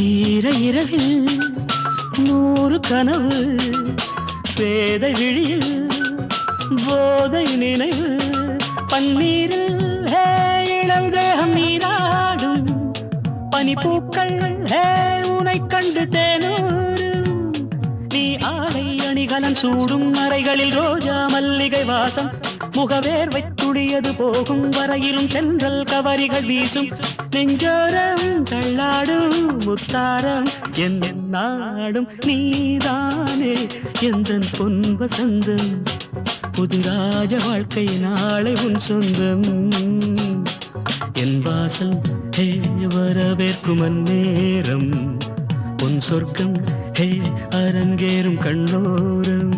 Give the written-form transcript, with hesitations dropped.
ஈர இரவில் 100 கனவு பேதை விழியில் போதை நினைவு பன்னீரில் இளந்தேகம் நீராடும் பனிப்பூக்கள் உனை கண்டு தேனூரும் நீ ஆடை அணிகலன் சூடும் அறைகளில் ரோஜா மல்லிகை வாசம் முகவேர்வை துடியது போகும் வரையிலும் தென்றல் கவரிகள் வீசும் நெஞ்சோரம் தள்ளாடும் முத்தாரம் என் நாடும் நீதானே எந்தன் பொன் வசந்தம் புது ராஜ வாழ்க்கை நாளை உன் சொந்தம் என் வாசல் ஹே வரவேற்கும் அந்நேரம் உன் சொர்க்கம் ஹே அரங்கேறும் கண்ணோரம்